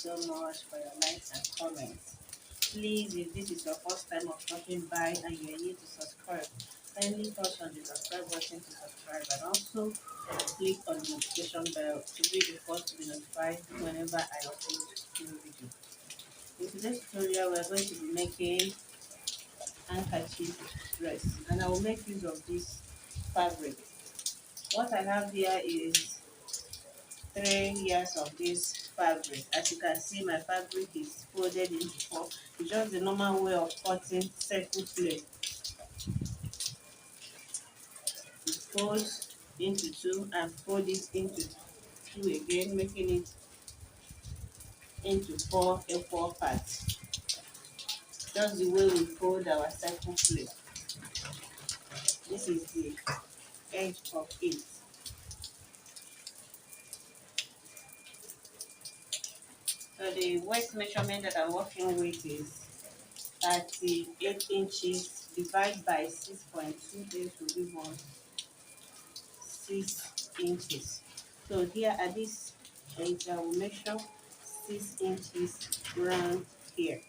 so much for your likes and comments. Please, if this is your first time of stopping by and you're new to subscribe, kindly touch on the subscribe button to subscribe and also click on the notification bell to be the first to be notified whenever I upload new video. In today's tutorial, we're going to be making handkerchief dress, and I will make use of this fabric. What I have here is 3 yards of this fabric. As you can see, my fabric is folded into four. It's just the normal way of cutting circle plate. You fold into two and fold it into two again, making it into 4 equal parts. Just the way we fold our circle plate. This is the edge of it. So the waist measurement that I'm working with is 38 inches divided by 6.28 will give us 6 inches. So here at this edge, I will measure 6 inches round here.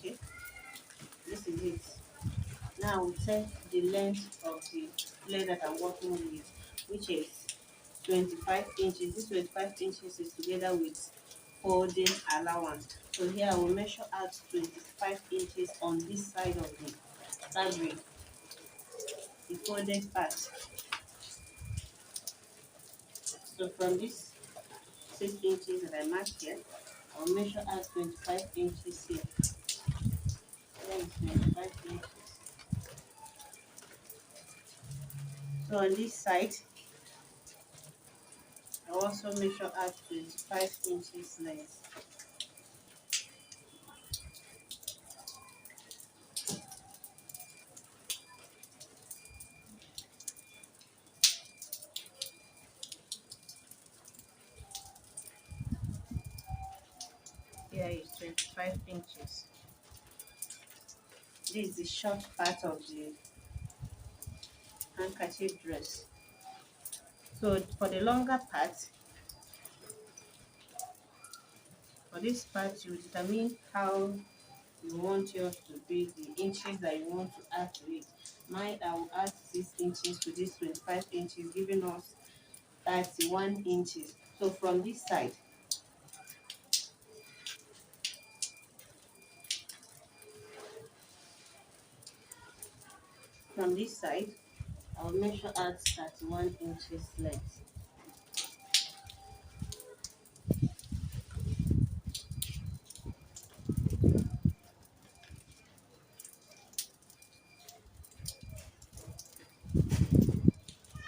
Okay, this is it. Now we take the length of the blade that I'm working with, which is 25 inches. This 25 inches is together with folding allowance. So here I will measure out 25 inches on this side of the fabric, the folded part. So from this 6 inches that I marked here, I'll measure out 25 inches here. Here is 25 inches. So on this side, I also measure out 25 inches length. Here is 25 inches. This is the short part of the handkerchief dress. So for the longer part, for this part, you determine how you want yours to be, the inches that you want to add to it. Mine, I will add 6 inches to this 25 inches, giving us 31 inches. So from this side, I'll measure out 31 inches length.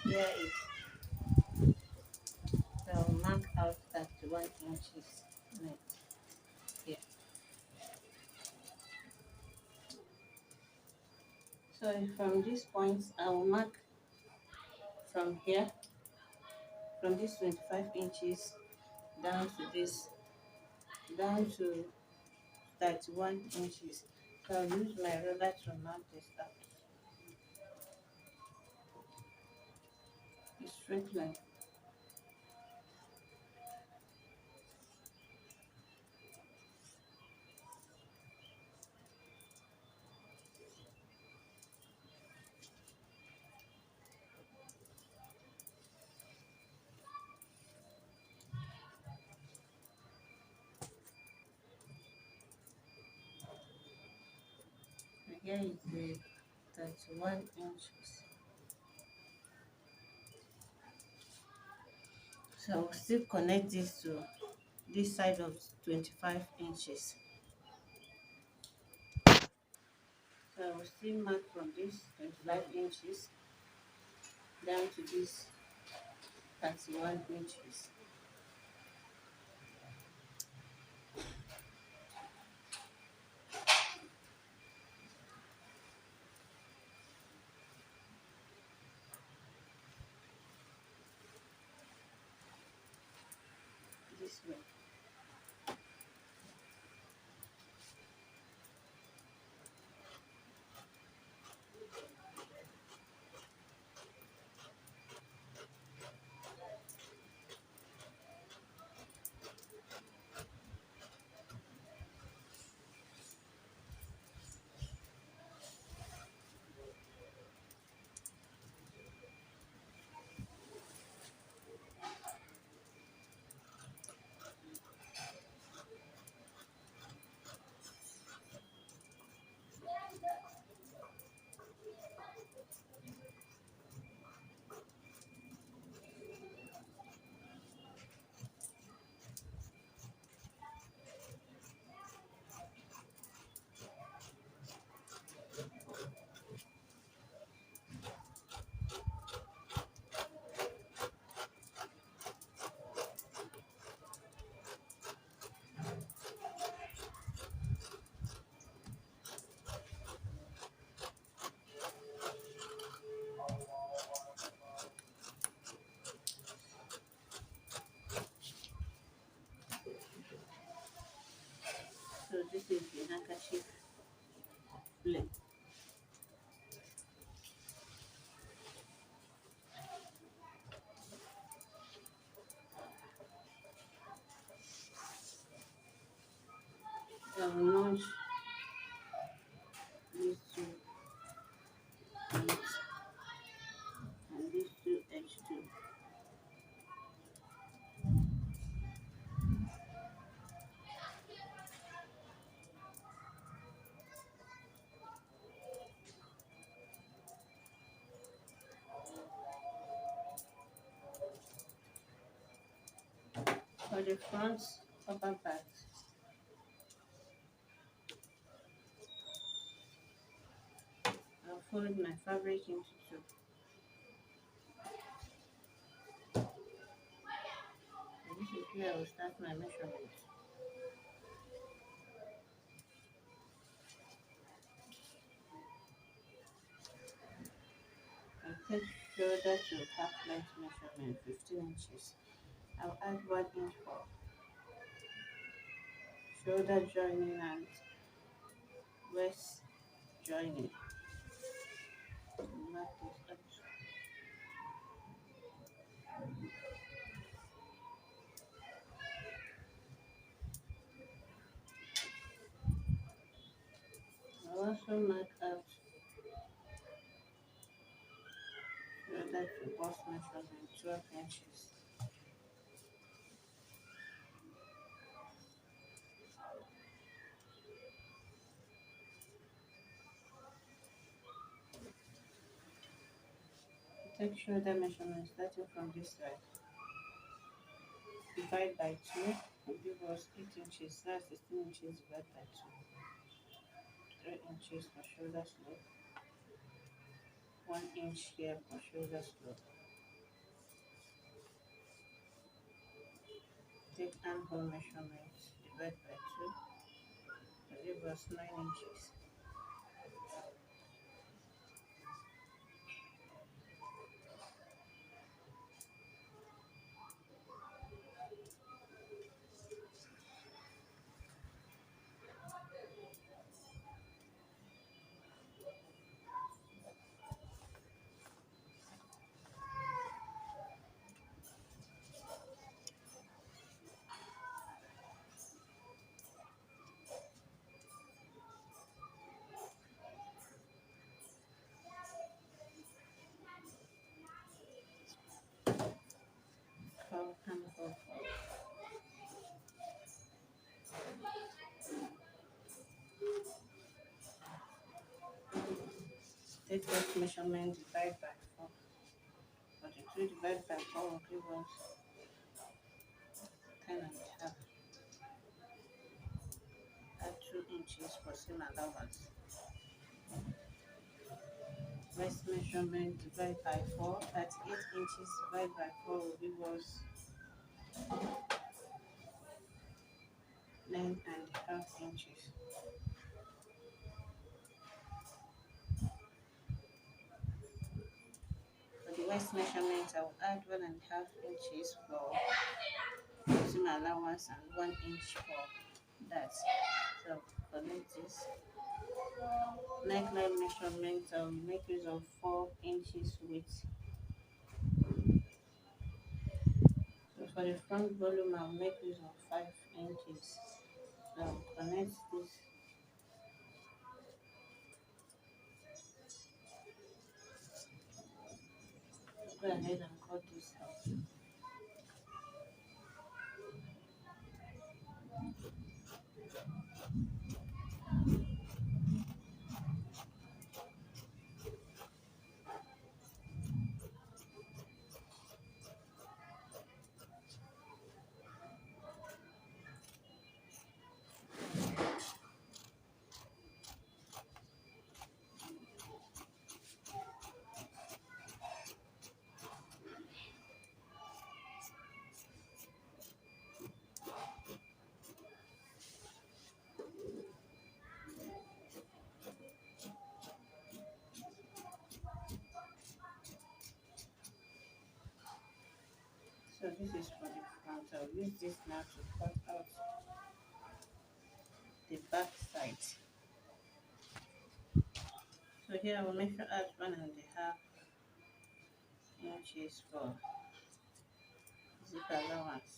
Here is, so I'll mark out 31 inches length here. So from this point, I will mark from here, from this 25 inches down to this, down to 31 inches. So I'll use my ruler to mark this out. A straight line. And here is the 31 inches. So I'll still connect this to this side of 25 inches. So I will still mark from this 25 inches down to this 31 inches. For the front upper part, I'll fold my fabric into two. And this is where I will start my measurement. I'll take shoulder to half length measurement 15 inches. I'll add 1 inch for shoulder joining and waist joining. Mark this out. I'll also mark out shoulder to bust measurement 12 inches. Take shoulder measurement starting from this side. Divide by 2 will give us 8 inches. That's 16 inches divided by 2. 3 inches for shoulder slope. 1 inch here for shoulder slope. Take armhole measurement, divide by 2, will give us 9 inches. For armhole fold. Take waist measurement, divide by 4. 42 divided by 4 will give us 10 and a half. Add 2 inches for seam allowance. Waist measurement, divide by 4. 38 inches divided by 4 will give us 9.5 inches. For the waist measurement, I will add 1.5 inches for seam allowance and 1 inch for that. So connect this. Neckline measurement, I will make use of 4 inches width. So for the front volume, I will make use of 5 inches. So connect this. Go ahead and cut this out. So this is for the front. I'll use this now to cut out the back side. So here I will measure out 1.5 inches for zip allowance.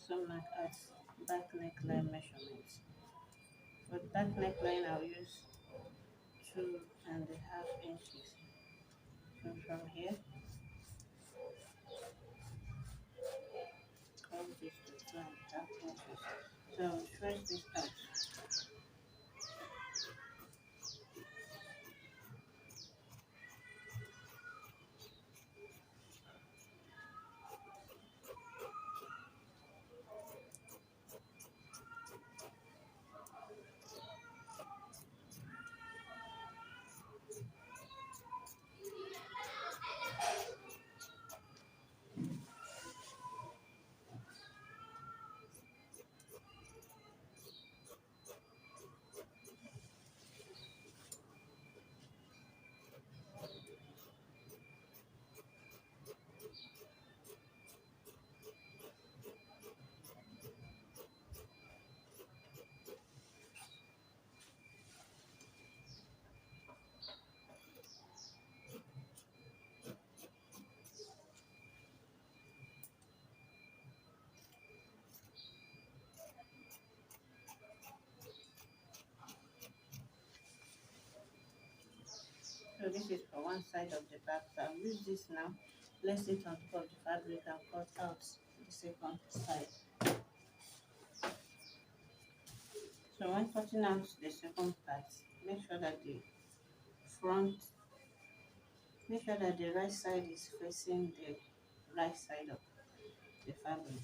also mark out back neckline measurements. For back neckline, I'll use 2.5 inches. So from here, come this to 2.5 inches. So I'll stretch this out. So this is for one side of the back. So I'll use this now, place it on top of the fabric and cut out the second side. So when cutting out the second part, make sure that the front, make sure that the right side is facing the right side of the fabric.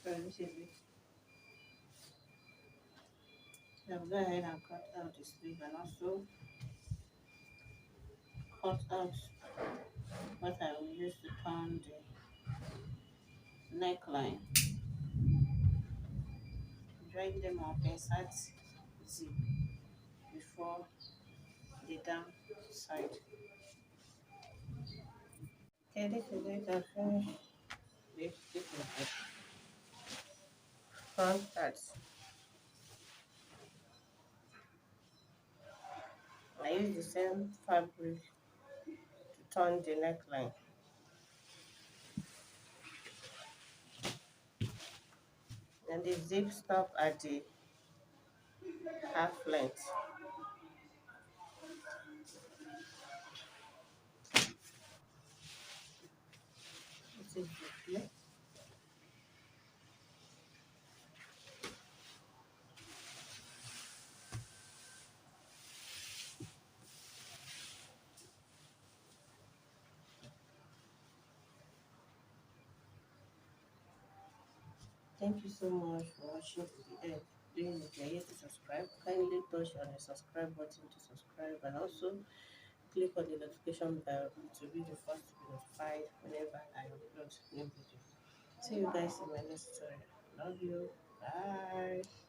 So this is it. So I'll go ahead and cut out the sleeve and also cut out what I will use to turn the neckline. Join them up, insert zip before the down side. Okay, this is it. I've finished this. This is the front part. I use the same fabric to turn the neckline. And the zip stop at the half length. This is the flip. Thank you so much for watching to the end. Please, if you're yet to subscribe, kindly touch on the subscribe button to subscribe and also click on the notification bell to be the first to be notified whenever I upload new videos. See you guys in my next story. Love you. Bye.